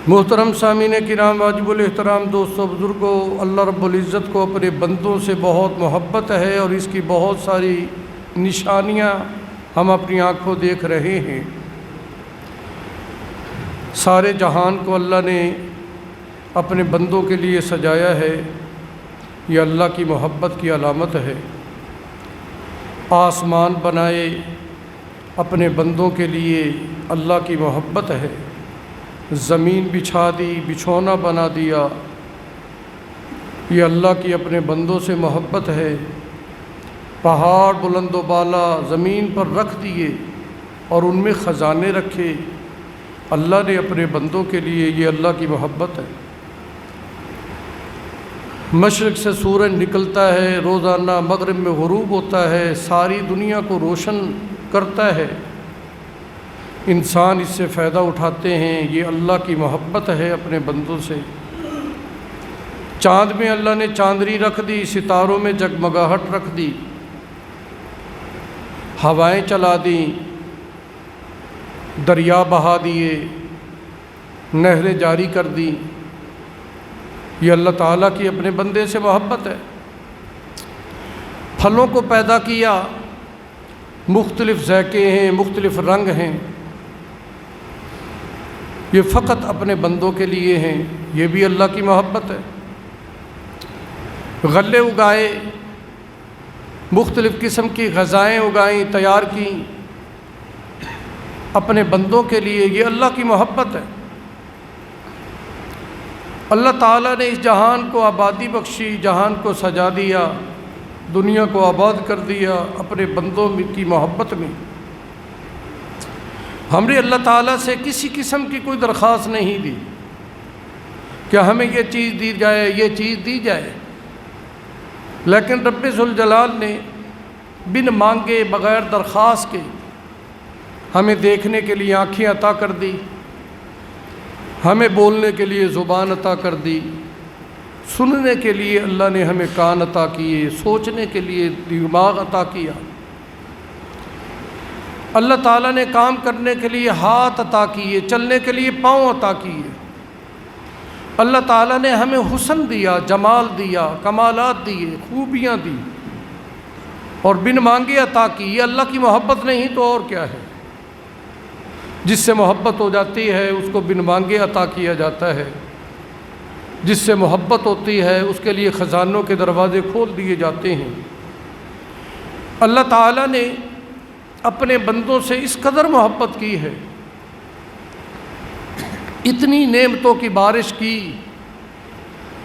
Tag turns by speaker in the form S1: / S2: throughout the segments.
S1: محترم سامعین کرام، واجب الاحترام دوستوں بزرگوں، اللہ رب العزت کو اپنے بندوں سے بہت محبت ہے اور اس کی بہت ساری نشانیاں ہم اپنی آنکھوں دیکھ رہے ہیں۔ سارے جہان کو اللہ نے اپنے بندوں کے لیے سجایا ہے، یہ اللہ کی محبت کی علامت ہے۔ آسمان بنائے اپنے بندوں کے لیے، اللہ کی محبت ہے۔ زمین بچھا دی، بچھونا بنا دیا، یہ اللہ کی اپنے بندوں سے محبت ہے۔ پہاڑ بلند و بالا زمین پر رکھ دیے اور ان میں خزانے رکھے، اللہ نے اپنے بندوں کے لیے، یہ اللہ کی محبت ہے۔ مشرق سے سورج نکلتا ہے، روزانہ مغرب میں غروب ہوتا ہے، ساری دنیا کو روشن کرتا ہے، انسان اس سے فائدہ اٹھاتے ہیں، یہ اللہ کی محبت ہے اپنے بندوں سے۔ چاند میں اللہ نے چاندنی رکھ دی، ستاروں میں جگمگاہٹ رکھ دی، ہوائیں چلا دیں، دریا بہا دیے، نہریں جاری کر دی، یہ اللہ تعالیٰ کی اپنے بندے سے محبت ہے۔ پھلوں کو پیدا کیا، مختلف ذائقے ہیں، مختلف رنگ ہیں، یہ فقط اپنے بندوں کے لیے ہیں، یہ بھی اللہ کی محبت ہے۔ غلے اگائے، مختلف قسم کی غذائیں اگائیں، تیار کیں، اپنے بندوں کے لیے، یہ اللہ کی محبت ہے۔ اللہ تعالیٰ نے اس جہان کو آبادی بخشی، جہان کو سجا دیا، دنیا کو آباد کر دیا اپنے بندوں کی محبت میں۔ ہم نے اللہ تعالیٰ سے کسی قسم کی کوئی درخواست نہیں دی کہ ہمیں یہ چیز دی جائے، یہ چیز دی جائے، لیکن رب ذوالجلال نے بن مانگے، بغیر درخواست کے ہمیں دیکھنے کے لیے آنکھیں عطا کر دی، ہمیں بولنے کے لیے زبان عطا کر دی، سننے کے لیے اللہ نے ہمیں کان عطا کیے، سوچنے کے لیے دماغ عطا کیا، اللہ تعالیٰ نے کام کرنے کے لیے ہاتھ عطا کیے، چلنے کے لیے پاؤں عطا کیے، اللہ تعالیٰ نے ہمیں حسن دیا، جمال دیا، کمالات دیے، خوبیاں دی اور بن مانگے عطا کی۔ یہ اللہ کی محبت نہیں تو اور کیا ہے؟ جس سے محبت ہو جاتی ہے اس کو بن مانگے عطا کیا جاتا ہے، جس سے محبت ہوتی ہے اس کے لیے خزانوں کے دروازے کھول دیے جاتے ہیں۔ اللہ تعالیٰ نے اپنے بندوں سے اس قدر محبت کی ہے، اتنی نعمتوں کی بارش کی،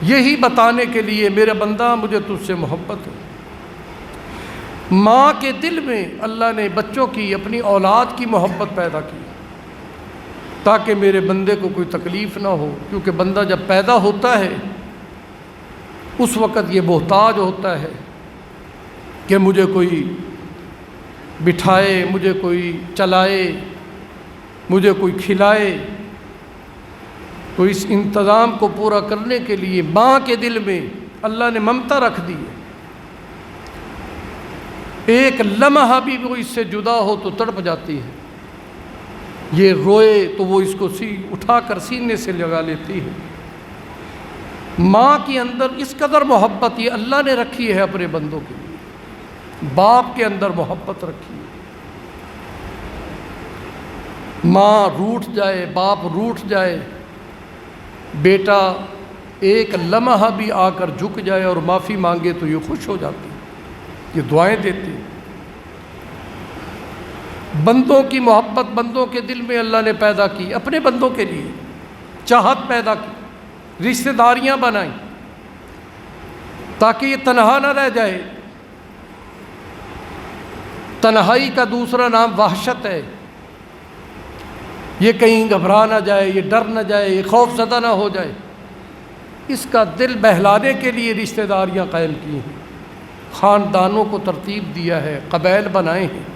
S1: یہی بتانے کے لیے میرا بندہ مجھے تجھ سے محبت ہے۔ ماں کے دل میں اللہ نے بچوں کی، اپنی اولاد کی محبت پیدا کی تاکہ میرے بندے کو کوئی تکلیف نہ ہو، کیونکہ بندہ جب پیدا ہوتا ہے اس وقت یہ محتاج ہوتا ہے کہ مجھے کوئی بٹھائے، مجھے کوئی چلائے، مجھے کوئی کھلائے، تو اس انتظام کو پورا کرنے کے لیے ماں کے دل میں اللہ نے ممتا رکھ دی ہے۔ ایک لمحہ بھی وہ اس سے جدا ہو تو تڑپ جاتی ہے، یہ روئے تو وہ اس کو اٹھا کر سینے سے لگا لیتی ہے۔ ماں کے اندر اس قدر محبت یہ اللہ نے رکھی ہے اپنے بندوں کے لیے، باپ کے اندر محبت رکھی ہے۔ ماں روٹھ جائے، باپ روٹھ جائے، بیٹا ایک لمحہ بھی آ کر جھک جائے اور معافی مانگے تو یہ خوش ہو جاتی، یہ دعائیں دیتی۔ بندوں کی محبت بندوں کے دل میں اللہ نے پیدا کی، اپنے بندوں کے لیے چاہت پیدا کی، رشتہ داریاں بنائیں تاکہ یہ تنہا نہ رہ جائے۔ تنہائی کا دوسرا نام وحشت ہے، یہ کہیں گھبرا نہ جائے، یہ ڈر نہ جائے، یہ خوف زدہ نہ ہو جائے، اس کا دل بہلانے کے لیے رشتہ داریاں قائم کی ہیں، خاندانوں کو ترتیب دیا ہے، قبائل بنائے ہیں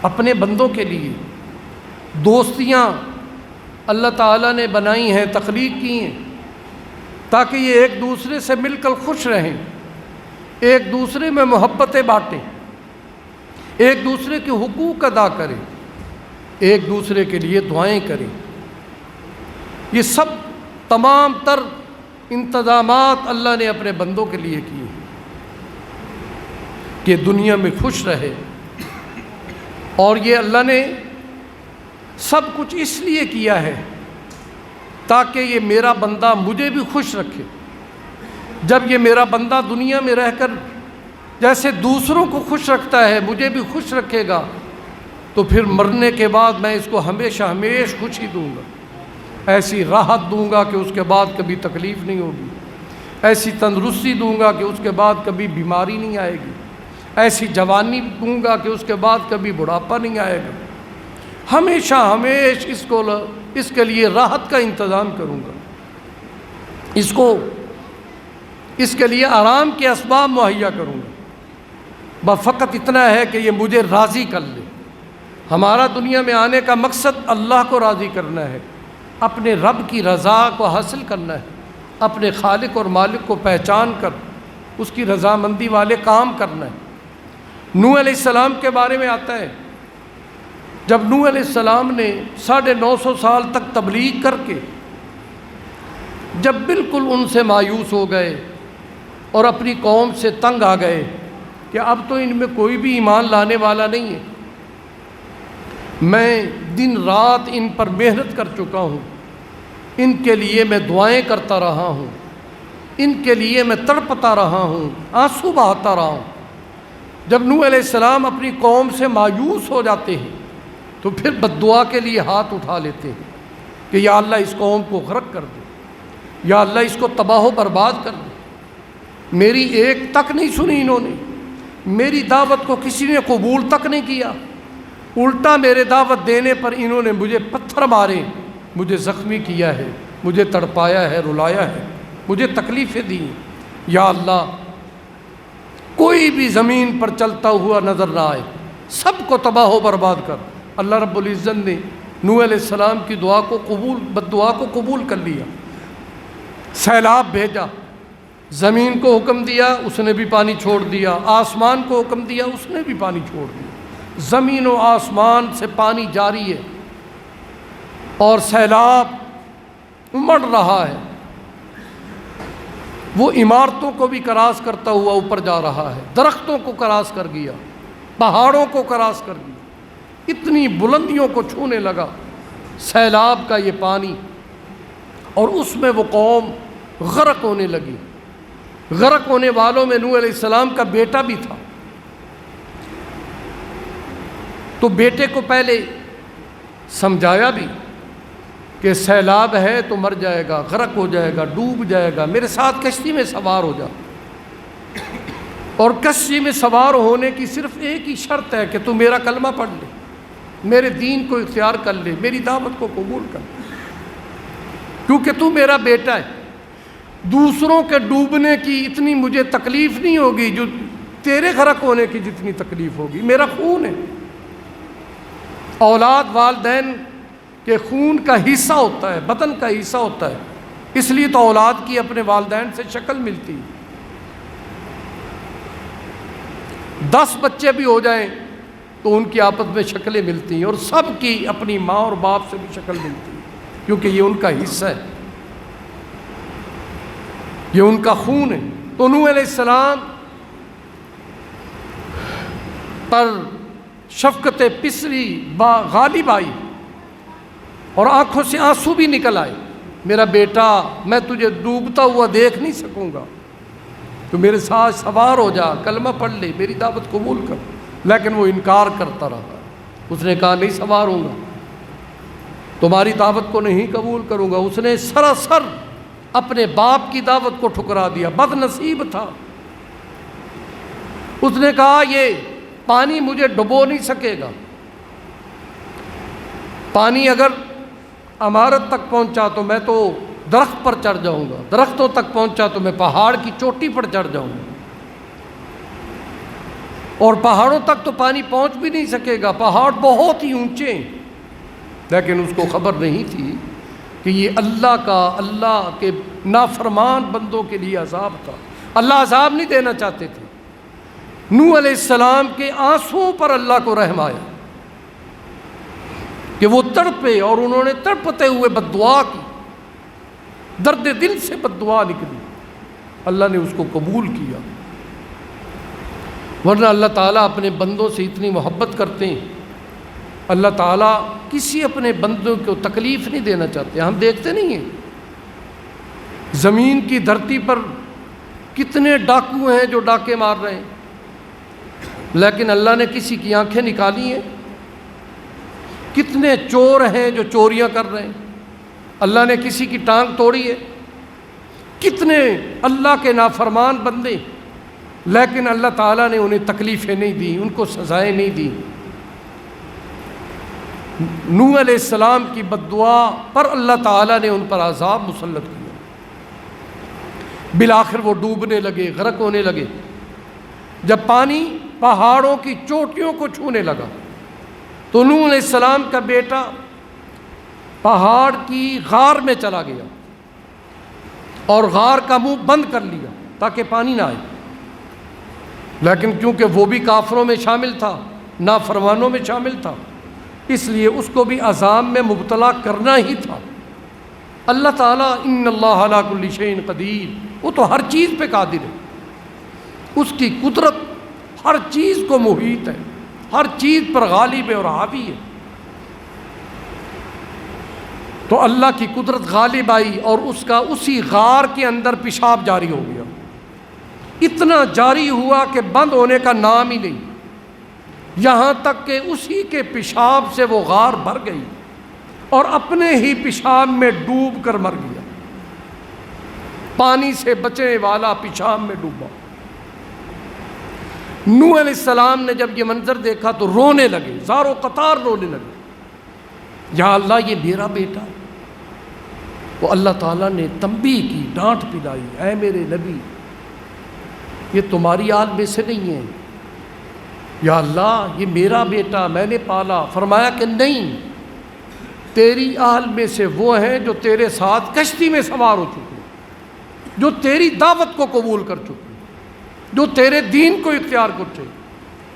S1: اپنے بندوں کے لیے، دوستیاں اللہ تعالیٰ نے بنائی ہیں، تخلیق کی ہیں تاکہ یہ ایک دوسرے سے مل کر خوش رہیں، ایک دوسرے میں محبتیں بانٹیں، ایک دوسرے کے حقوق ادا کریں، ایک دوسرے کے لیے دعائیں کریں۔ یہ سب تمام تر انتظامات اللہ نے اپنے بندوں کے لیے کیے کہ دنیا میں خوش رہے، اور یہ اللہ نے سب کچھ اس لیے کیا ہے تاکہ یہ میرا بندہ مجھے بھی خوش رکھے۔ جب یہ میرا بندہ دنیا میں رہ کر جیسے دوسروں کو خوش رکھتا ہے مجھے بھی خوش رکھے گا، تو پھر مرنے کے بعد میں اس کو ہمیشہ ہمیشہ خوشی دوں گا، ایسی راحت دوں گا کہ اس کے بعد کبھی تکلیف نہیں ہوگی، ایسی تندرستی دوں گا کہ اس کے بعد کبھی بیماری نہیں آئے گی، ایسی جوانی دوں گا کہ اس کے بعد کبھی بڑھاپا نہیں آئے گا، ہمیشہ ہمیشہ اس کے لیے راحت کا انتظام کروں گا، اس کے لیے آرام کے اسباب مہیا کروں گا، فقط اتنا ہے کہ یہ مجھے راضی کر لے۔ ہمارا دنیا میں آنے کا مقصد اللہ کو راضی کرنا ہے، اپنے رب کی رضا کو حاصل کرنا ہے، اپنے خالق اور مالک کو پہچان کر اس کی رضامندی والے کام کرنا ہے۔ نوح علیہ السلام کے بارے میں آتا ہے، جب نوح علیہ السلام نے 950 سال تک تبلیغ کر کے جب بالکل ان سے مایوس ہو گئے اور اپنی قوم سے تنگ آ گئے کہ اب تو ان میں کوئی بھی ایمان لانے والا نہیں ہے، میں دن رات ان پر محنت کر چکا ہوں، ان کے لیے میں دعائیں کرتا رہا ہوں، ان کے لیے میں تڑپتا رہا ہوں، آنسو بہاتا رہا ہوں۔ جب نوح علیہ السلام اپنی قوم سے مایوس ہو جاتے ہیں تو پھر بد دعا کے لیے ہاتھ اٹھا لیتے ہیں کہ یا اللہ اس قوم کو غرق کر دے، یا اللہ اس کو تباہ و برباد کر دے۔ میری ایک تک نہیں سنی انہوں نے، میری دعوت کو کسی نے قبول تک نہیں کیا، الٹا میرے دعوت دینے پر انہوں نے مجھے پتھر مارے، مجھے زخمی کیا ہے، مجھے تڑپایا ہے، رلایا ہے، مجھے تکلیفیں دی۔ یا اللہ کوئی بھی زمین پر چلتا ہوا نظر نہ آئے، سب کو تباہ و برباد کر۔ اللہ رب العزت نے نوح علیہ السلام کی بد دعا کو قبول کر لیا، سیلاب بھیجا، زمین کو حکم دیا اس نے بھی پانی چھوڑ دیا، آسمان کو حکم دیا اس نے بھی پانی چھوڑ دیا، زمین و آسمان سے پانی جاری ہے اور سیلاب امڑ رہا ہے، وہ عمارتوں کو بھی کراس کرتا ہوا اوپر جا رہا ہے، درختوں کو کراس کر گیا، پہاڑوں کو کراس کر گیا، اتنی بلندیوں کو چھونے لگا سیلاب کا یہ پانی، اور اس میں وہ قوم غرق ہونے لگی۔ غرق ہونے والوں میں نوح علیہ السلام کا بیٹا بھی تھا، تو بیٹے کو پہلے سمجھایا بھی کہ سیلاب ہے تو مر جائے گا، غرق ہو جائے گا، ڈوب جائے گا، میرے ساتھ کشتی میں سوار ہو جا، اور کشتی میں سوار ہونے کی صرف ایک ہی شرط ہے کہ تو میرا کلمہ پڑھ لے، میرے دین کو اختیار کر لے، میری دعوت کو قبول کر، کیونکہ تو میرا بیٹا ہے، دوسروں کے ڈوبنے کی اتنی مجھے تکلیف نہیں ہوگی جو تیرے غرق ہونے کی جتنی تکلیف ہوگی، میرا خون ہے۔ اولاد والدین کے خون کا حصہ ہوتا ہے، بدن کا حصہ ہوتا ہے، اس لیے تو اولاد کی اپنے والدین سے شکل ملتی ہے۔ 10 بچے بھی ہو جائیں تو ان کی آپس میں شکلیں ملتی ہیں، اور سب کی اپنی ماں اور باپ سے بھی شکل ملتی ہے، کیونکہ یہ ان کا حصہ ہے، یہ ان کا خون ہے۔ تو نوح علیہ السلام پر شفقت پسری غالب آئی اور آنکھوں سے آنسو بھی نکل آئے، میرا بیٹا میں تجھے ڈوبتا ہوا دیکھ نہیں سکوں گا، تو میرے ساتھ سوار ہو جا، کلمہ پڑھ لے، میری دعوت قبول کر۔ لیکن وہ انکار کرتا رہا، اس نے کہا نہیں سوار ہوں گا، تمہاری دعوت کو نہیں قبول کروں گا۔ اس نے سراسر اپنے باپ کی دعوت کو ٹھکرا دیا، بد نصیب تھا۔ اس نے کہا یہ پانی مجھے ڈبو نہیں سکے گا، پانی اگر عمارت تک پہنچا تو میں تو درخت پر چڑھ جاؤں گا، درختوں تک پہنچا تو میں پہاڑ کی چوٹی پر چڑھ جاؤں گا، اور پہاڑوں تک تو پانی پہنچ بھی نہیں سکے گا، پہاڑ بہت ہی اونچے ہیں۔ لیکن اس کو خبر نہیں تھی کہ یہ اللہ کے نافرمان بندوں کے لیے عذاب تھا، اللہ عذاب نہیں دینا چاہتے تھے۔ نوح علیہ السلام کے آنسوؤں پر اللہ کو رحم آیا کہ وہ تڑپے، اور انہوں نے تڑپتے ہوئے بد دعا کی درد دل سے بد دعا نکلی، اللہ نے اس کو قبول کیا۔ ورنہ اللہ تعالیٰ اپنے بندوں سے اتنی محبت کرتے ہیں، اللہ تعالیٰ کسی اپنے بندوں کو تکلیف نہیں دینا چاہتے۔ ہم دیکھتے نہیں ہیں زمین کی دھرتی پر کتنے ڈاکو ہیں جو ڈاکے مار رہے ہیں، لیکن اللہ نے کسی کی آنکھیں نکالی ہیں؟ کتنے چور ہیں جو چوریاں کر رہے ہیں، اللہ نے کسی کی ٹانگ توڑی ہے؟ کتنے اللہ کے نافرمان بندے، لیکن اللہ تعالیٰ نے انہیں تکلیفیں نہیں دی، ان کو سزائیں نہیں دی۔ نوح علیہ السلام کی بد دعا پر اللہ تعالیٰ نے ان پر عذاب مسلط کیا، بالآخر وہ ڈوبنے لگے، غرق ہونے لگے۔ جب پانی پہاڑوں کی چوٹیوں کو چھونے لگا تو نوح علیہ السلام کا بیٹا پہاڑ کی غار میں چلا گیا اور غار کا منہ بند کر لیا تاکہ پانی نہ آئے، لیکن کیونکہ وہ بھی کافروں میں شامل تھا، نافرمانوں میں شامل تھا، اس لیے اس کو بھی عذاب میں مبتلا کرنا ہی تھا۔ اللہ تعالیٰ ان اللہ علی کل شیء قدیر، وہ تو ہر چیز پہ قادر ہے، اس کی قدرت ہر چیز کو محیط ہے، ہر چیز پر غالب ہے اور حاوی ہے۔ تو اللہ کی قدرت غالب آئی اور اس کا اسی غار کے اندر پیشاب جاری ہو گیا، اتنا جاری ہوا کہ بند ہونے کا نام ہی نہیں، یہاں تک کہ اسی کے پیشاب سے وہ غار بھر گئی اور اپنے ہی پیشاب میں ڈوب کر مر گیا۔ پانی سے بچنے والا پیشاب میں ڈوبا۔ نوح علیہ السلام نے جب یہ منظر دیکھا تو رونے لگے، زارو قطار رونے لگے، یا اللہ یہ میرا بیٹا ہے۔ وہ اللہ تعالیٰ نے تنبیہ کی، ڈانٹ پلائی، اے میرے نبی یہ تمہاری آل میں سے نہیں ہے، یا اللہ یہ میرا بیٹا، میں نے پالا۔ فرمایا کہ نہیں، تیری آل میں سے وہ ہیں جو تیرے ساتھ کشتی میں سوار ہو چکے، جو تیری دعوت کو قبول کر چکے، جو تیرے دین کو اختیار کرتے،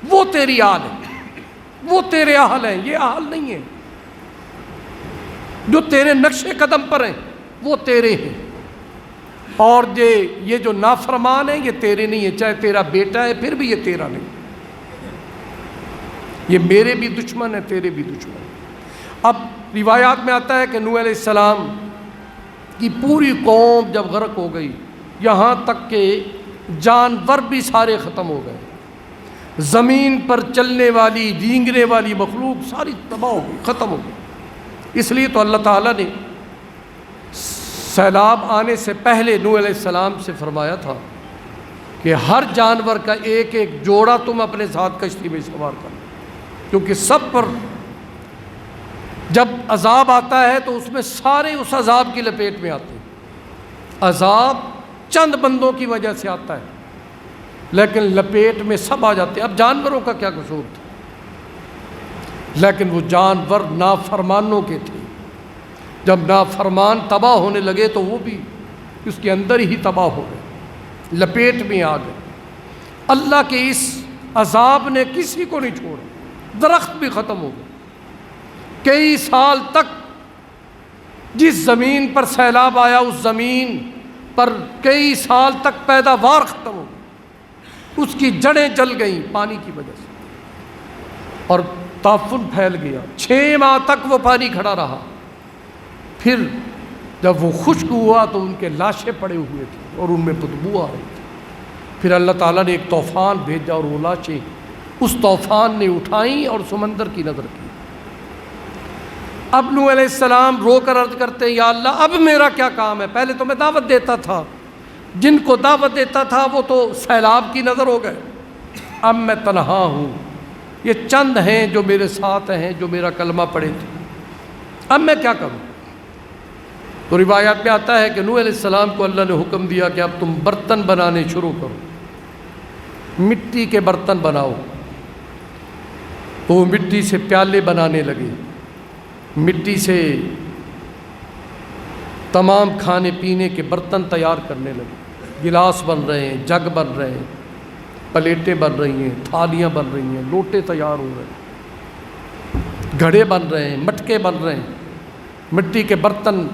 S1: وہ تیری آل ہے، وہ تیرے اہل ہیں، یہ اہل نہیں ہے۔ جو تیرے نقش قدم پر ہیں وہ تیرے ہیں، اور یہ جو نافرمان ہیں یہ تیرے نہیں ہیں، چاہے تیرا بیٹا ہے پھر بھی یہ تیرا نہیں، یہ میرے بھی دشمن ہے، تیرے بھی دشمن ہے۔ اب روایات میں آتا ہے کہ نوح علیہ السلام کی پوری قوم جب غرق ہو گئی، یہاں تک کہ جانور بھی سارے ختم ہو گئے، زمین پر چلنے والی رینگنے والی مخلوق ساری تباہ ہو گئی، ختم ہو گئی۔ اس لیے تو اللہ تعالیٰ نے سیلاب آنے سے پہلے نوح علیہ السلام سے فرمایا تھا کہ ہر جانور کا ایک ایک جوڑا تم اپنے ساتھ کشتی میں سوار کرو، کیونکہ سب پر جب عذاب آتا ہے تو اس میں سارے اس عذاب کی لپیٹ میں آتے ہیں۔ عذاب چند بندوں کی وجہ سے آتا ہے لیکن لپیٹ میں سب آ جاتے ہیں۔ اب جانوروں کا کیا قصور تھا، لیکن وہ جانور نافرمانوں کے تھے، جب نافرمان تباہ ہونے لگے تو وہ بھی اس کے اندر ہی تباہ ہو گئے، لپیٹ میں آ گئے۔ اللہ کے اس عذاب نے کسی کو نہیں چھوڑا، درخت بھی ختم ہو گئے، کئی سال تک جس زمین پر سیلاب آیا اس زمین پر کئی سال تک پیداوار ختم ہو گئی، اس کی جڑیں جل گئیں پانی کی وجہ سے، اور تعفن پھیل گیا۔ 6 ماہ تک وہ پانی کھڑا رہا، پھر جب وہ خشک ہوا تو ان کے لاشیں پڑے ہوئے تھے اور ان میں بدبو آ رہی تھی۔ پھر اللہ تعالیٰ نے ایک طوفان بھیجا اور وہ لاشیں اس طوفان نے اٹھائیں اور سمندر کی نظر کی۔ اب نوح علیہ السلام رو کر عرض کرتے ہیں، یا اللہ اب میرا کیا کام ہے؟ پہلے تو میں دعوت دیتا تھا، جن کو دعوت دیتا تھا وہ تو سیلاب کی نظر ہو گئے، اب میں تنہا ہوں، یہ چند ہیں جو میرے ساتھ ہیں، جو میرا کلمہ پڑھے تھے، اب میں کیا کروں؟ تو روایات میں آتا ہے کہ نوح علیہ السلام کو اللہ نے حکم دیا کہ اب تم برتن بنانے شروع کرو، مٹی کے برتن بناؤ۔ تو وہ مٹی سے پیالے بنانے لگے، مٹی سے تمام کھانے پینے کے برتن تیار کرنے لگے، گلاس بن رہے ہیں، جگ بن رہے ہیں، پلیٹیں بن رہی ہیں، تھالیاں بن رہی ہیں، لوٹے تیار ہو رہے ہیں، گھڑے بن رہے ہیں، مٹکے بن رہے ہیں، مٹی کے برتن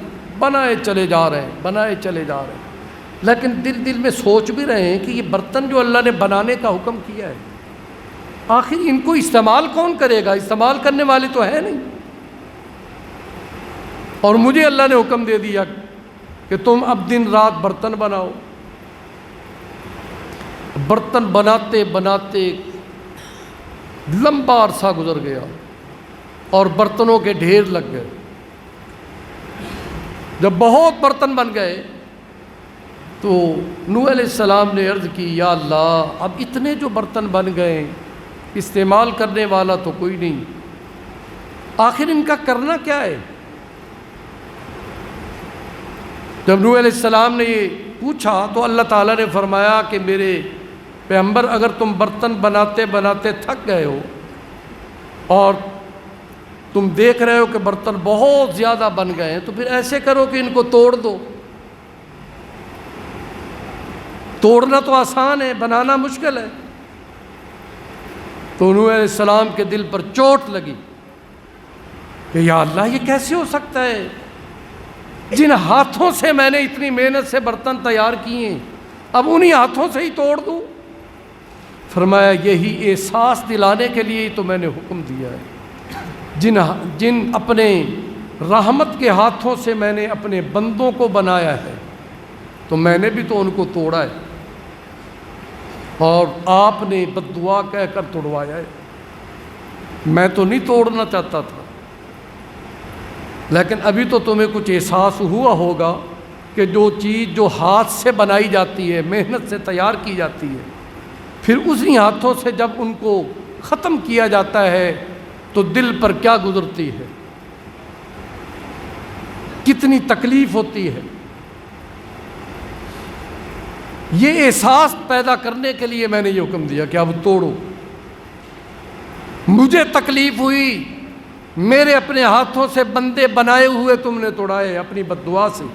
S1: بنائے چلے جا رہے ہیں، بنائے چلے جا رہے ہیں، لیکن دل دل میں سوچ بھی رہے ہیں کہ یہ برتن جو اللہ نے بنانے کا حکم کیا ہے، آخر ان کو استعمال کون کرے گا؟ استعمال کرنے والے تو ہے نہیں، اور مجھے اللہ نے حکم دے دیا کہ تم اب دن رات برتن بناؤ۔ برتن بناتے بناتے لمبا عرصہ گزر گیا اور برتنوں کے ڈھیر لگ گئے۔ جب بہت برتن بن گئے تو نوح علیہ السلام نے عرض کی، یا اللہ اب اتنے جو برتن بن گئے، استعمال کرنے والا تو کوئی نہیں، آخر ان کا کرنا کیا ہے؟ جب نوح علیہ السلام نے یہ پوچھا تو اللہ تعالیٰ نے فرمایا کہ میرے پیغمبر، اگر تم برتن بناتے بناتے تھک گئے ہو اور تم دیکھ رہے ہو کہ برتن بہت زیادہ بن گئے ہیں، تو پھر ایسے کرو کہ ان کو توڑ دو۔ توڑنا تو آسان ہے، بنانا مشکل ہے۔ تو نوح علیہ السلام کے دل پر چوٹ لگی کہ یا اللہ یہ کیسے ہو سکتا ہے؟ جن ہاتھوں سے میں نے اتنی محنت سے برتن تیار کیے ہیں، اب انہی ہاتھوں سے ہی توڑ دوں؟ فرمایا یہی احساس دلانے کے لیے ہی تو میں نے حکم دیا ہے، جن اپنے رحمت کے ہاتھوں سے میں نے اپنے بندوں کو بنایا ہے، تو میں نے بھی تو ان کو توڑا ہے، اور آپ نے بد دعا کہہ کر توڑوایا ہے۔ میں تو نہیں توڑنا چاہتا تھا، لیکن ابھی تو تمہیں کچھ احساس ہوا ہوگا کہ جو چیز جو ہاتھ سے بنائی جاتی ہے، محنت سے تیار کی جاتی ہے، پھر اسی ہاتھوں سے جب ان کو ختم کیا جاتا ہے تو دل پر کیا گزرتی ہے، کتنی تکلیف ہوتی ہے۔ یہ احساس پیدا کرنے کے لیے میں نے یہ حکم دیا کہ اب توڑو۔ مجھے تکلیف ہوئی، میرے اپنے ہاتھوں سے بندے بنائے ہوئے تم نے توڑائے اپنی بد دعا سے،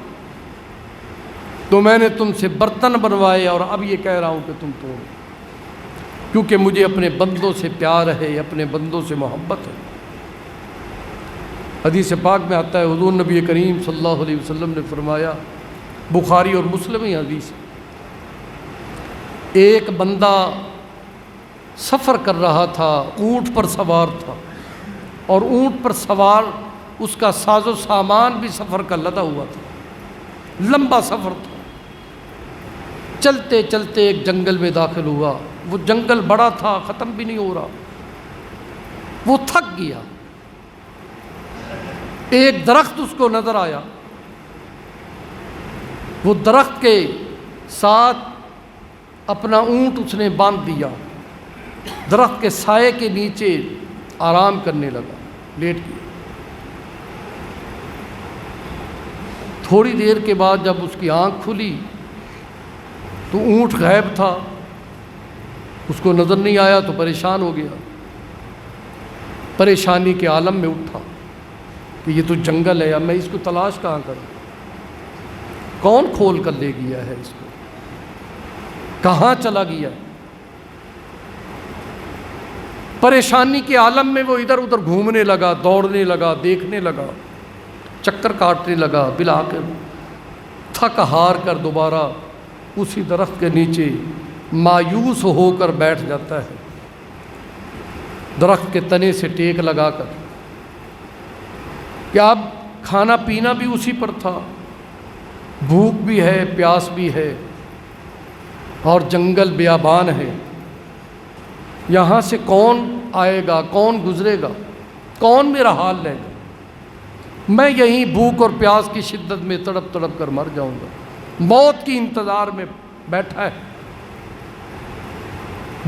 S1: تو میں نے تم سے برتن بنوائے، اور اب یہ کہہ رہا ہوں کہ تم توڑو، کیونکہ مجھے اپنے بندوں سے پیار ہے، اپنے بندوں سے محبت ہے۔ حدیث پاک میں آتا ہے، حضور نبی کریم صلی اللہ علیہ وسلم نے فرمایا، بخاری اور مسلم ہی حدیث، ایک بندہ سفر کر رہا تھا، اونٹ پر سوار تھا، اور اونٹ پر سوار اس کا ساز و سامان بھی سفر کا لدا ہوا تھا، لمبا سفر تھا۔ چلتے چلتے ایک جنگل میں داخل ہوا، وہ جنگل بڑا تھا، ختم بھی نہیں ہو رہا، وہ تھک گیا۔ ایک درخت اس کو نظر آیا، وہ درخت کے ساتھ اپنا اونٹ اس نے باندھ دیا، درخت کے سائے کے نیچے آرام کرنے لگا، لیٹ گیا۔ تھوڑی دیر کے بعد جب اس کی آنکھ کھلی تو اونٹ غائب تھا، اس کو نظر نہیں آیا، تو پریشان ہو گیا، پریشانی کے عالم میں اٹھا کہ یہ تو جنگل ہے، اب میں اس کو تلاش کہاں کروں، کون کھول کر لے گیا ہے اس کو، کہاں چلا گیا؟ پریشانی کے عالم میں وہ ادھر ادھر گھومنے لگا، دوڑنے لگا، دیکھنے لگا، چکر کاٹنے لگا، بالآخر تھک ہار کر دوبارہ اسی درخت کے نیچے مایوس ہو کر بیٹھ جاتا ہے، درخت کے تنے سے ٹیک لگا کر، کہ اب کھانا پینا بھی اسی پر تھا، بھوک بھی ہے، پیاس بھی ہے، اور جنگل بیابان ہے، یہاں سے کون آئے گا، کون گزرے گا، کون میرا حال لے گا، میں یہیں بھوک اور پیاس کی شدت میں تڑپ تڑپ کر مر جاؤں گا۔ موت کی انتظار میں بیٹھا ہے،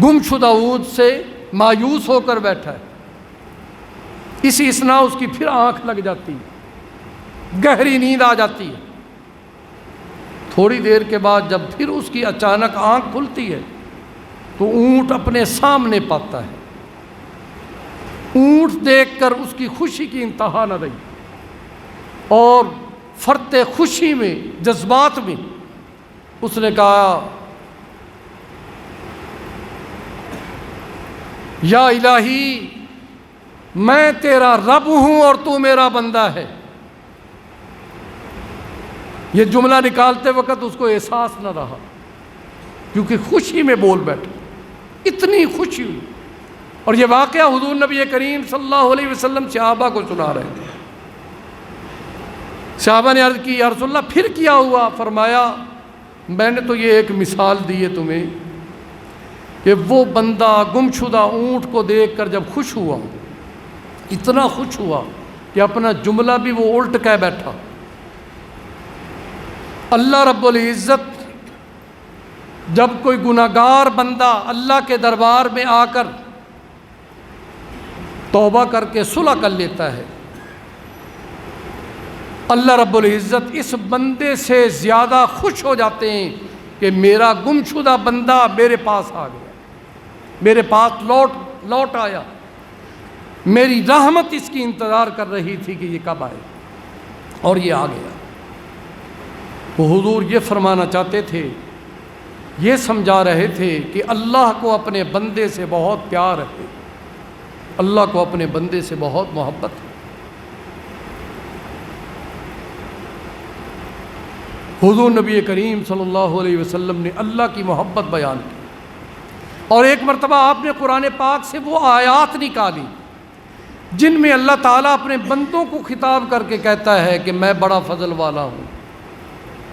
S1: گمشدہ اونٹ سے مایوس ہو کر بیٹھا ہے۔ اسی اثنا اس کی پھر آنکھ لگ جاتی ہے، گہری نیند آ جاتی ہے۔ تھوڑی دیر کے بعد جب پھر اس کی اچانک آنکھ کھلتی ہے تو اونٹ اپنے سامنے پاتا ہے۔ اونٹ دیکھ کر اس کی خوشی کی انتہا نہ رہی، اور فرتے خوشی میں، جذبات میں اس نے کہا، یا الہی میں تیرا رب ہوں اور تو میرا بندہ ہے، یہ جملہ نکالتے وقت اس کو احساس نہ رہا، کیونکہ خوشی میں بول بیٹھا، اتنی خوشی ہوئی۔ اور یہ واقعہ حضور نبی کریم صلی اللہ علیہ وسلم صحابہ کو سنا رہے تھے۔ صحابہ نے عرض کی یا رسول اللہ پھر کیا ہوا؟ فرمایا میں نے تو یہ ایک مثال دی ہے تمہیں کہ وہ بندہ گمشدہ اونٹ کو دیکھ کر جب خوش ہوا، اتنا خوش ہوا کہ اپنا جملہ بھی وہ الٹ کہہ بیٹھا۔ اللہ رب العزت جب کوئی گناہگار بندہ اللہ کے دربار میں آ کر توبہ کر کے صلح کر لیتا ہے، اللہ رب العزت اس بندے سے زیادہ خوش ہو جاتے ہیں کہ میرا گمشدہ بندہ میرے پاس آ گیا، میرے پاس لوٹ آیا، میری رحمت اس کی انتظار کر رہی تھی کہ یہ کب آئے، اور یہ آ گیا۔ وہ حضور یہ فرمانا چاہتے تھے، یہ سمجھا رہے تھے کہ اللہ کو اپنے بندے سے بہت پیار ہے، اللہ کو اپنے بندے سے بہت محبت ہے۔ حضور نبی کریم صلی اللہ علیہ وسلم نے اللہ کی محبت بیان کی، اور ایک مرتبہ آپ نے قرآن پاک سے وہ آیات نکالی جن میں اللہ تعالیٰ اپنے بندوں کو خطاب کر کے کہتا ہے کہ میں بڑا فضل والا ہوں،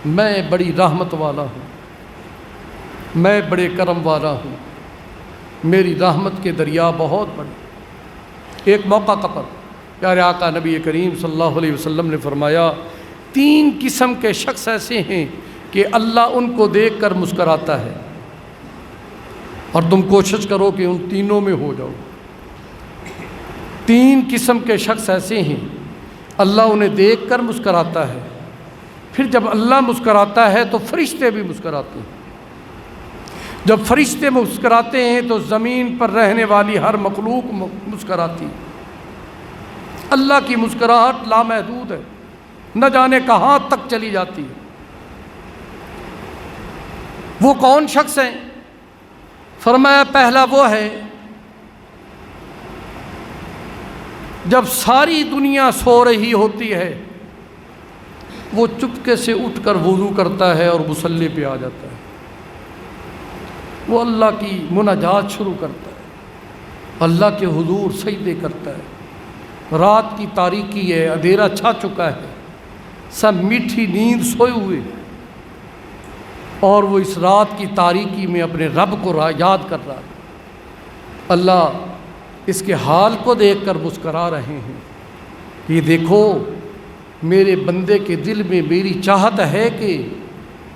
S1: میں بڑی رحمت والا ہوں، میں بڑے کرم والا ہوں، میری رحمت کے دریا بہت بڑے۔ ایک موقع پر پیارے آقا نبی کریم صلی اللہ علیہ وسلم نے فرمایا 3 قسم کے شخص ایسے ہیں کہ اللہ ان کو دیکھ کر مسکراتا ہے، اور تم کوشش کرو کہ ان تینوں میں ہو جاؤ۔ 3 قسم کے شخص ایسے ہیں اللہ انہیں دیکھ کر مسکراتا ہے، پھر جب اللہ مسکراتا ہے تو فرشتے بھی مسکراتے ہیں، جب فرشتے مسکراتے ہیں تو زمین پر رہنے والی ہر مخلوق مسکراتی۔ اللہ کی مسکراہٹ لامحدود ہے، نہ جانے کہاں تک چلی جاتی ہے۔ وہ کون شخص ہیں؟ فرمایا پہلا وہ ہے جب ساری دنیا سو رہی ہوتی ہے وہ چپکے سے اٹھ کر وضو کرتا ہے اور مصلی پہ آ جاتا ہے، وہ اللہ کی مناجات شروع کرتا ہے، اللہ کے حضور سجدے کرتا ہے، رات کی تاریکی ہے، اندھیرا چھا چکا ہے، سب میٹھی نیند سوئے ہوئے، اور وہ اس رات کی تاریکی میں اپنے رب کو یاد کر رہا ہے۔ اللہ اس کے حال کو دیکھ کر مسکرا رہے ہیں، یہ دیکھو میرے بندے کے دل میں میری چاہت ہے کہ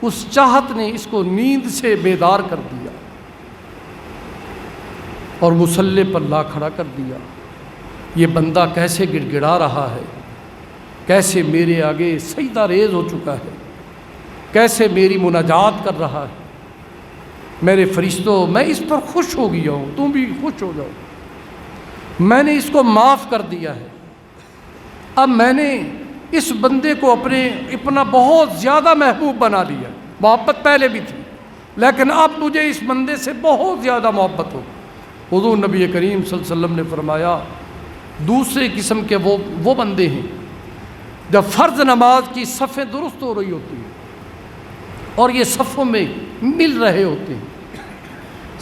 S1: اس چاہت نے اس کو نیند سے بیدار کر دیا اور مصلی پر لا کھڑا کر دیا۔ یہ بندہ کیسے گڑ گڑا رہا ہے، کیسے میرے آگے سجدہ ریز ہو چکا ہے، کیسے میری مناجات کر رہا ہے۔ میرے فرشتوں میں اس پر خوش ہو گیا ہوں، تم بھی خوش ہو جاؤ، میں نے اس کو معاف کر دیا ہے۔ اب میں نے اس بندے کو اپنا بہت زیادہ محبوب بنا لیا، محبت پہلے بھی تھی لیکن اب مجھے اس بندے سے بہت زیادہ محبت ہو۔ حضور نبی کریم صلی اللہ علیہ وسلم نے فرمایا دوسرے قسم کے وہ بندے ہیں جب فرض نماز کی صفیں درست ہو رہی ہوتی ہیں اور یہ صفوں میں مل رہے ہوتے ہیں،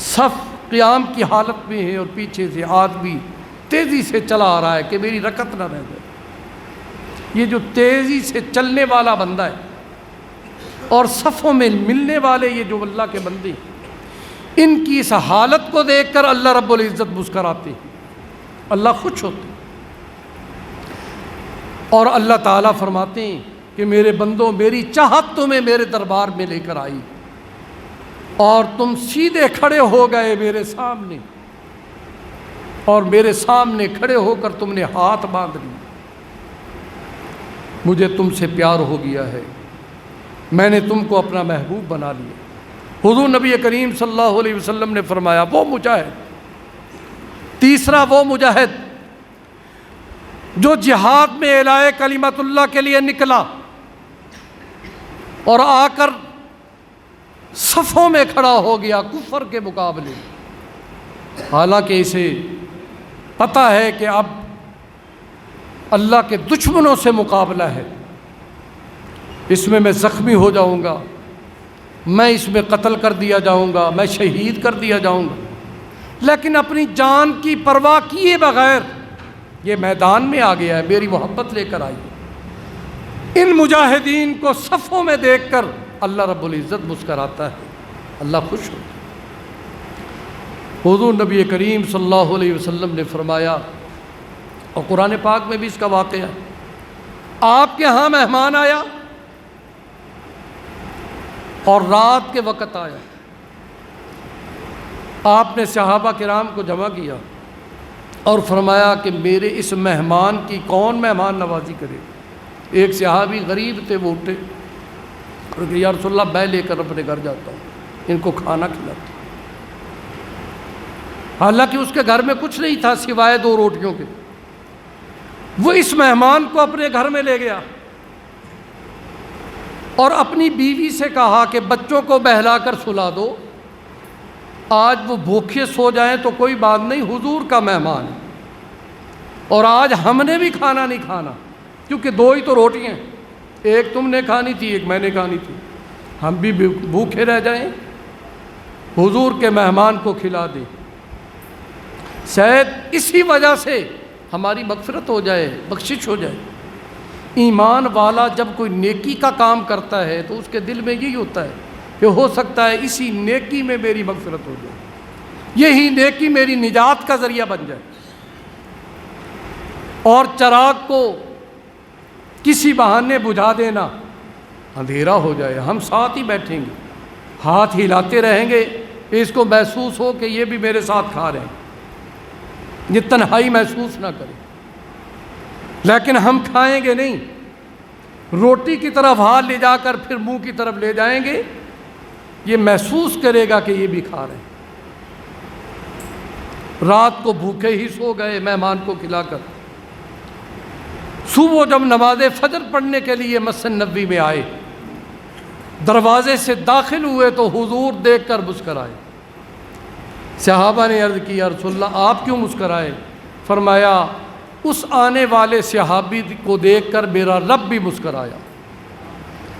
S1: صف قیام کی حالت میں ہے اور پیچھے سے آدمی تیزی سے چلا آ رہا ہے کہ میری رکعت نہ رہ جائے۔ یہ جو تیزی سے چلنے والا بندہ ہے اور صفوں میں ملنے والے یہ جو اللہ کے بندے ہیں، ان کی اس حالت کو دیکھ کر اللہ رب العزت مسکراتے ہیں، اللہ خوش ہوتے ہیں، اور اللہ تعالیٰ فرماتے ہیں کہ میرے بندوں میری چاہت تمہیں میرے دربار میں لے کر آئی اور تم سیدھے کھڑے ہو گئے میرے سامنے، اور میرے سامنے کھڑے ہو کر تم نے ہاتھ باندھ لی، مجھے تم سے پیار ہو گیا ہے، میں نے تم کو اپنا محبوب بنا لیا۔ حضور نبی کریم صلی اللہ علیہ وسلم نے فرمایا وہ مجاہد، تیسرا وہ مجاہد جو جہاد میں اعلاء کلمت اللہ کے لیے نکلا اور آ کر صفوں میں کھڑا ہو گیا کفر کے مقابلے، حالانکہ اسے پتہ ہے کہ اب اللہ کے دشمنوں سے مقابلہ ہے، اس میں زخمی ہو جاؤں گا، میں اس میں قتل کر دیا جاؤں گا، میں شہید کر دیا جاؤں گا، لیکن اپنی جان کی پرواہ کیے بغیر یہ میدان میں آ گیا ہے، میری محبت لے کر آئی ہے۔ ان مجاہدین کو صفوں میں دیکھ کر اللہ رب العزت مسکراتا ہے، اللہ خوش ہوتا ہے۔ حضور نبی کریم صلی اللہ علیہ وسلم نے فرمایا، اور قرآن پاک میں بھی اس کا واقعہ ہے، آپ کے ہاں مہمان آیا اور رات کے وقت آیا، آپ نے صحابہ کرام کو جمع کیا اور فرمایا کہ میرے اس مہمان کی کون مہمان نوازی کرے۔ ایک صحابی غریب تھے، وہ اٹھے اور کہ یا رسول اللہ میں لے کر اپنے گھر جاتا ہوں، ان کو کھانا کھلاتا ہوں۔ حالانکہ اس کے گھر میں کچھ نہیں تھا سوائے 2 روٹیوں کے، وہ اس مہمان کو اپنے گھر میں لے گیا اور اپنی بیوی سے کہا کہ بچوں کو بہلا کر سلا دو، آج وہ بھوکے سو جائیں تو کوئی بات نہیں، حضور کا مہمان ہے، اور آج ہم نے بھی کھانا نہیں کھانا، کیونکہ 2 ہی تو روٹیاں ہیں، ایک تم نے کھانی تھی، ایک میں نے کھانی تھی، ہم بھی بھوکے رہ جائیں، حضور کے مہمان کو کھلا دیں، شاید اسی وجہ سے ہماری مغفرت ہو جائے، بخشش ہو جائے۔ ایمان والا جب کوئی نیکی کا کام کرتا ہے تو اس کے دل میں یہی ہوتا ہے کہ ہو سکتا ہے اسی نیکی میں میری مغفرت ہو جائے، یہی نیکی میری نجات کا ذریعہ بن جائے، اور چراغ کو کسی بہانے بجھا دینا، اندھیرا ہو جائے، ہم ساتھ ہی بیٹھیں گے، ہاتھ ہلاتے رہیں گے، اس کو محسوس ہو کہ یہ بھی میرے ساتھ کھا رہے ہیں، یہ تنہائی محسوس نہ کرے، لیکن ہم کھائیں گے نہیں، روٹی کی طرف ہاتھ لے جا کر پھر منہ کی طرف لے جائیں گے، یہ محسوس کرے گا کہ یہ بھی کھا رہے ہیں۔ رات کو بھوکے ہی سو گئے مہمان کو کھلا کر، صبح جب نماز فجر پڑھنے کے لیے مسجد نبوی میں آئے، دروازے سے داخل ہوئے تو حضور دیکھ کر مسکرائے۔ صحابہ نے عرض کی یا رسول اللہ آپ کیوں مسکرائے؟ فرمایا اس آنے والے صحابی کو دیکھ کر میرا رب بھی مسکرایا،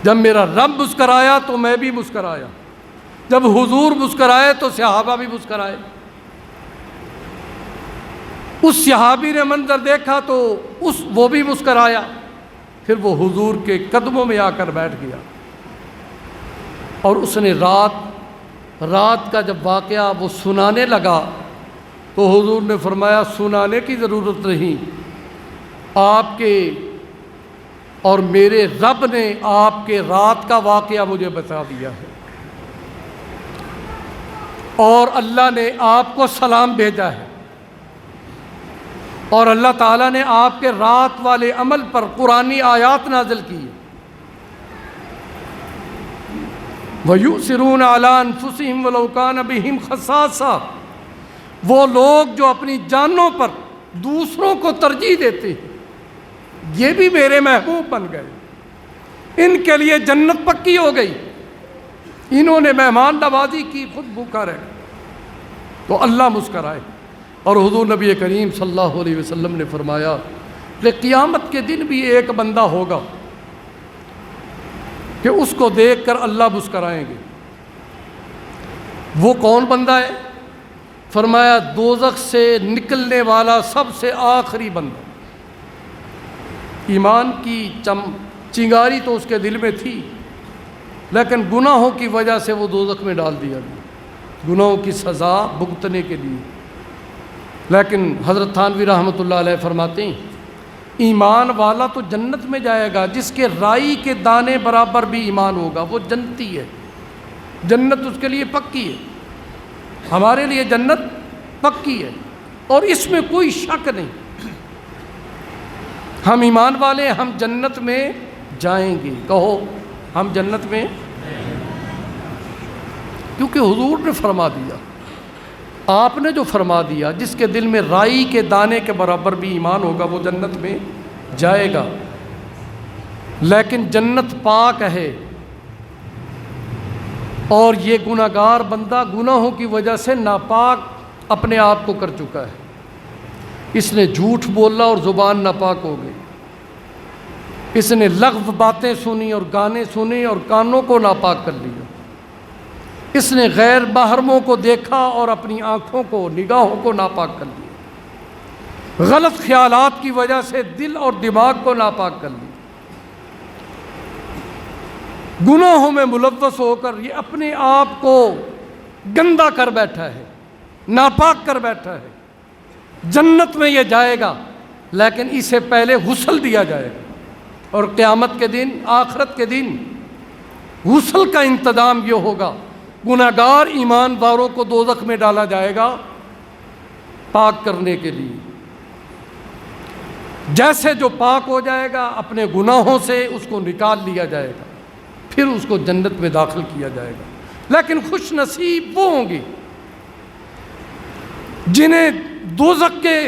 S1: جب میرا رب مسکرایا تو میں بھی مسکرایا، جب حضور مسکرائے تو صحابہ بھی مسکرائے۔ اس صحابی نے منظر دیکھا تو وہ بھی مسکرایا، پھر وہ حضور کے قدموں میں آ کر بیٹھ گیا، اور اس نے رات کا جب واقعہ وہ سنانے لگا تو حضور نے فرمایا سنانے کی ضرورت نہیں، آپ کے اور میرے رب نے آپ کے رات کا واقعہ مجھے بتا دیا ہے، اور اللہ نے آپ کو سلام بھیجا ہے، اور اللہ تعالیٰ نے آپ کے رات والے عمل پر قرآنی آیات نازل کی ہے۔ وَيُؤْثِرُونَ عَلَىٰ أَنفُسِهِمْ وَلَوْ كَانَ بِهِمْ خَصَاصَةٌ، وہ لوگ جو اپنی جانوں پر دوسروں کو ترجیح دیتے ہیں، یہ بھی میرے محبوب بن گئے، ان کے لیے جنت پکی ہو گئی، انہوں نے مہمان نوازی کی، خود بھوکا رہ گئے، تو اللہ مسکرائے۔ اور حضور نبی کریم صلی اللہ علیہ وسلم نے فرمایا کہ قیامت کے دن بھی ایک بندہ ہوگا کہ اس کو دیکھ کر اللہ مسکرائیں گے، وہ کون بندہ ہے؟ فرمایا دوزخ سے نکلنے والا سب سے آخری بندہ، ایمان کی چنگاری تو اس کے دل میں تھی، لیکن گناہوں کی وجہ سے وہ دوزخ میں ڈال دیا گیا، گناہوں کی سزا بھگتنے کے لیے۔ لیکن حضرت تھانوی رحمۃ اللہ علیہ فرماتے ہیں ایمان والا تو جنت میں جائے گا، جس کے رائی کے دانے برابر بھی ایمان ہوگا وہ جنتی ہے، جنت اس کے لیے پکی ہے، ہمارے لیے جنت پکی ہے، اور اس میں کوئی شک نہیں، ہم ایمان والے، ہم جنت میں جائیں گے، کہو ہم جنت میں، کیونکہ حضور نے فرما دیا، آپ نے جو فرما دیا، جس کے دل میں رائی کے دانے کے برابر بھی ایمان ہوگا وہ جنت میں جائے گا۔ لیکن جنت پاک ہے، اور یہ گناہگار بندہ گناہوں کی وجہ سے ناپاک اپنے آپ کو کر چکا ہے، اس نے جھوٹ بولا اور زبان ناپاک ہو گئی، اس نے لغو باتیں سنی اور گانے سنے اور کانوں کو ناپاک کر لیا، اس نے غیر محرموں کو دیکھا اور اپنی آنکھوں کو، نگاہوں کو ناپاک کر لیا، غلط خیالات کی وجہ سے دل اور دماغ کو ناپاک کر لیا، گناہوں میں ملوث ہو کر یہ اپنے آپ کو گندا کر بیٹھا ہے، ناپاک کر بیٹھا ہے۔ جنت میں یہ جائے گا لیکن اسے پہلے غسل دیا جائے گا، اور قیامت کے دن، آخرت کے دن غسل کا انتظام یہ ہوگا، گناہگار ایمانداروں کو دوزخ میں ڈالا جائے گا پاک کرنے کے لیے۔ جیسے جو پاک ہو جائے گا اپنے گناہوں سے اس کو نکال لیا جائے گا، پھر اس کو جنت میں داخل کیا جائے گا۔ لیکن خوش نصیب وہ ہوں گے جنہیں دوزخ کے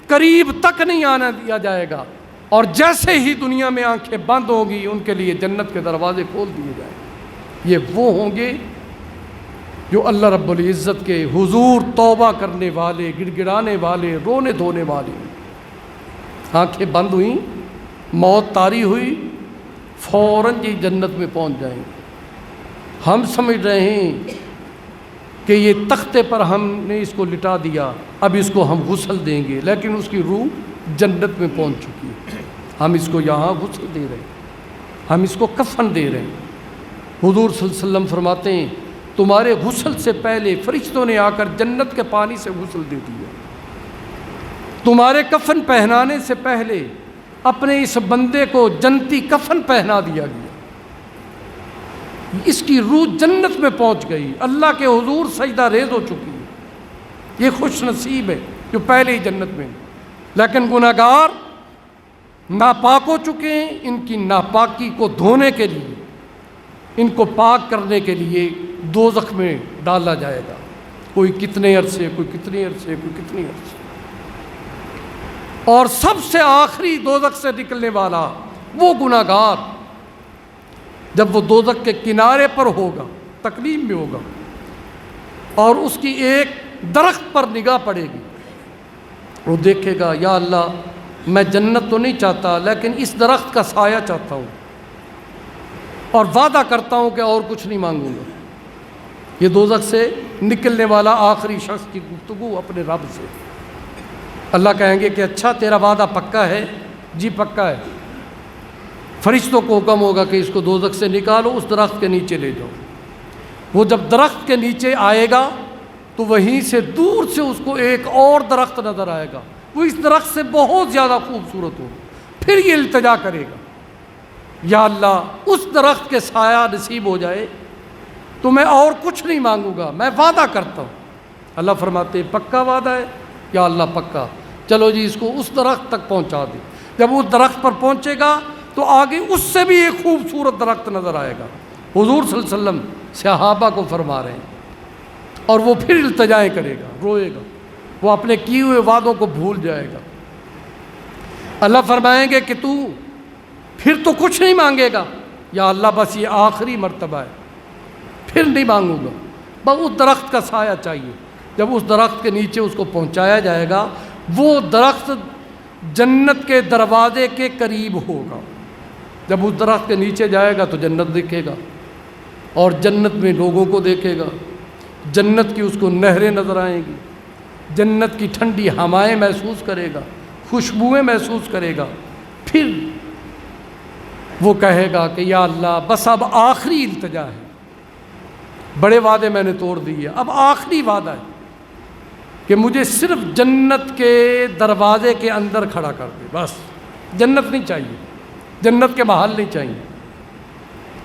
S1: قریب تک نہیں آنے دیا جائے گا، اور جیسے ہی دنیا میں آنکھیں بند ہوں گی ان کے لیے جنت کے دروازے کھول دیے جائیں گے۔ یہ وہ ہوں گے جو اللہ رب العزت کے حضور توبہ کرنے والے، گڑ گڑانے والے، رونے دھونے والے۔ آنکھیں بند ہوئیں، موت طاری ہوئی، فوراً جی جنت میں پہنچ جائیں گے۔ ہم سمجھ رہے ہیں کہ یہ تختے پر ہم نے اس کو لٹا دیا، اب اس کو ہم غسل دیں گے، لیکن اس کی روح جنت میں پہنچ چکی ہے۔ ہم اس کو یہاں غسل دے رہے ہیں، ہم اس کو کفن دے رہے ہیں۔ حضور صلی اللہ علیہ وسلم فرماتے ہیں تمہارے غسل سے پہلے فرشتوں نے آ کر جنت کے پانی سے غسل دے دیا، تمہارے کفن پہنانے سے پہلے اپنے اس بندے کو جنتی کفن پہنا دیا گیا، اس کی روح جنت میں پہنچ گئی، اللہ کے حضور سجدہ ریز ہو چکی ہے۔ یہ خوش نصیب ہے جو پہلے ہی جنت میں۔ لیکن گناہگار ناپاک ہو چکے ہیں، ان کی ناپاکی کو دھونے کے لیے، ان کو پاک کرنے کے لیے دوزخ میں ڈالا جائے گا، کوئی کتنے عرصے، کوئی کتنے عرصے، کوئی کتنے عرصے۔ اور سب سے آخری دوزخ سے نکلنے والا وہ گناہگار جب وہ دوزخ کے کنارے پر ہوگا، تکلیف میں ہوگا، اور اس کی ایک درخت پر نگاہ پڑے گی، وہ دیکھے گا یا اللہ میں جنت تو نہیں چاہتا لیکن اس درخت کا سایہ چاہتا ہوں، اور وعدہ کرتا ہوں کہ اور کچھ نہیں مانگوں گا۔ یہ دوزخ سے نکلنے والا آخری شخص کی گفتگو اپنے رب سے۔ اللہ کہیں گے کہ اچھا تیرا وعدہ پکا ہے؟ جی پکا ہے۔ فرشتوں کو حکم ہوگا کہ اس کو دوزخ سے نکالو، اس درخت کے نیچے لے جاؤ۔ وہ جب درخت کے نیچے آئے گا تو وہیں سے دور سے اس کو ایک اور درخت نظر آئے گا، وہ اس درخت سے بہت زیادہ خوبصورت ہوگا۔ پھر یہ التجا کرے گا یا اللہ اس درخت کے سایہ نصیب ہو جائے تو میں اور کچھ نہیں مانگوں گا، میں وعدہ کرتا ہوں۔ اللہ فرماتے ہیں پکا وعدہ ہے؟ یا اللہ پکا، چلو جی اس کو اس درخت تک پہنچا دیں۔ جب اس درخت پر پہنچے گا تو آگے اس سے بھی ایک خوبصورت درخت نظر آئے گا۔ حضور صلی اللہ علیہ وسلم صحابہ کو فرما رہے ہیں، اور وہ پھر التجائیں کرے گا، روئے گا، وہ اپنے کیے ہوئے وعدوں کو بھول جائے گا۔ اللہ فرمائیں گے کہ تو پھر تو کچھ نہیں مانگے گا؟ یا اللہ بس یہ آخری مرتبہ ہے، پھر نہیں مانگوں گا، بس اس درخت کا سایہ چاہیے۔ جب اس درخت کے نیچے اس کو پہنچایا جائے گا، وہ درخت جنت کے دروازے کے قریب ہوگا۔ جب اس درخت کے نیچے جائے گا تو جنت دیکھے گا، اور جنت میں لوگوں کو دیکھے گا، جنت کی اس کو نہریں نظر آئیں گی، جنت کی ٹھنڈی ہوائیں محسوس کرے گا، خوشبوئیں محسوس کرے گا۔ پھر وہ کہے گا کہ یا اللہ بس اب آخری التجا ہے، بڑے وعدے میں نے توڑ دیے، اب آخری وعدہ ہے کہ مجھے صرف جنت کے دروازے کے اندر کھڑا کر دے، بس جنت نہیں چاہیے، جنت کے محل نہیں چاہیے۔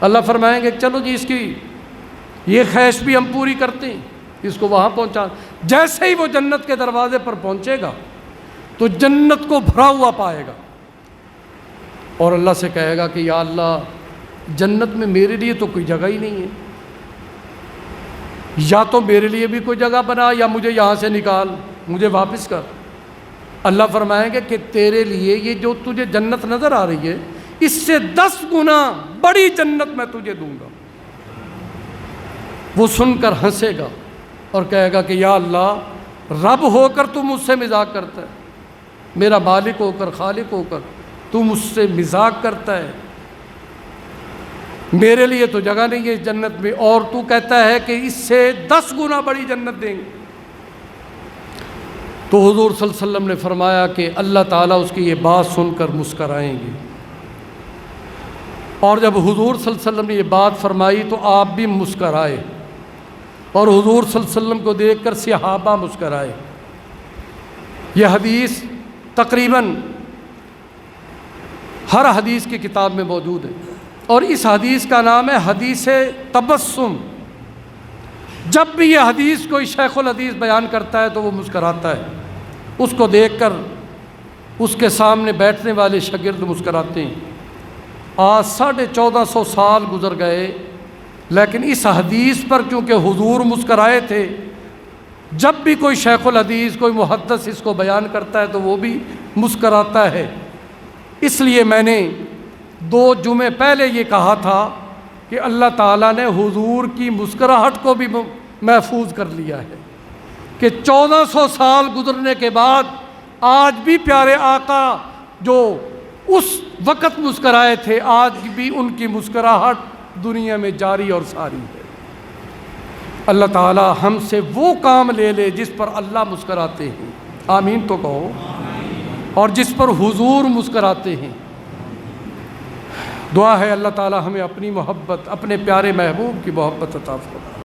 S1: اللہ فرمائیں گے چلو جی اس کی یہ خواہش بھی ہم پوری کرتے ہیں، اس کو وہاں پہنچا۔ جیسے ہی وہ جنت کے دروازے پر پہنچے گا تو جنت کو بھرا ہوا پائے گا، اور اللہ سے کہے گا کہ یا اللہ جنت میں میرے لیے تو کوئی جگہ ہی نہیں ہے، یا تو میرے لیے بھی کوئی جگہ بنا یا مجھے یہاں سے نکال، مجھے واپس کر۔ اللہ فرمائیں گے کہ تیرے لیے یہ جو تجھے جنت نظر آ رہی ہے اس سے 10 گنا بڑی جنت میں تجھے دوں گا۔ وہ سن کر ہنسے گا اور کہے گا کہ یا اللہ رب ہو کر تو مجھ سے مذاق کرتا ہے، میرا مالک ہو کر، خالق ہو کر تو مجھ سے مذاق کرتا ہے، میرے لیے تو جگہ نہیں ہے اس جنت میں، اور تو کہتا ہے کہ اس سے 10 گنا بڑی جنت دیں گے۔ تو حضور صلی اللہ علیہ وسلم نے فرمایا کہ اللہ تعالیٰ اس کی یہ بات سن کر مسکرائیں گے۔ اور جب حضور صلی اللہ علیہ وسلم نے یہ بات فرمائی تو آپ بھی مسکرائے، اور حضور صلی اللہ علیہ وسلم کو دیکھ کر صحابہ مسکرائے۔ یہ حدیث تقریباً ہر حدیث کی کتاب میں موجود ہے، اور اس حدیث کا نام ہے حدیث تبسم۔ جب بھی یہ حدیث کوئی شیخ الحدیث بیان کرتا ہے تو وہ مسکراتا ہے، اس کو دیکھ کر اس کے سامنے بیٹھنے والے شاگرد مسکراتے ہیں۔ آج 1450 سال گزر گئے، لیکن اس حدیث پر کیونکہ حضور مسکرائے تھے، جب بھی کوئی شیخ الحدیث کوئی محدث اس کو بیان کرتا ہے تو وہ بھی مسکراتا ہے۔ اس لیے میں نے 2 جمعے پہلے یہ کہا تھا کہ اللہ تعالیٰ نے حضور کی مسکراہٹ کو بھی محفوظ کر لیا ہے، کہ 1400 سال گزرنے کے بعد آج بھی پیارے آقا جو اس وقت مسکرائے تھے، آج بھی ان کی مسکراہٹ دنیا میں جاری اور ساری ہے۔ اللہ تعالیٰ ہم سے وہ کام لے لے جس پر اللہ مسکراتے ہیں، آمین تو کہو، اور جس پر حضور مسکراتے ہیں۔ دعا ہے اللہ تعالیٰ ہمیں اپنی محبت، اپنے پیارے محبوب کی محبت عطا فرمائے۔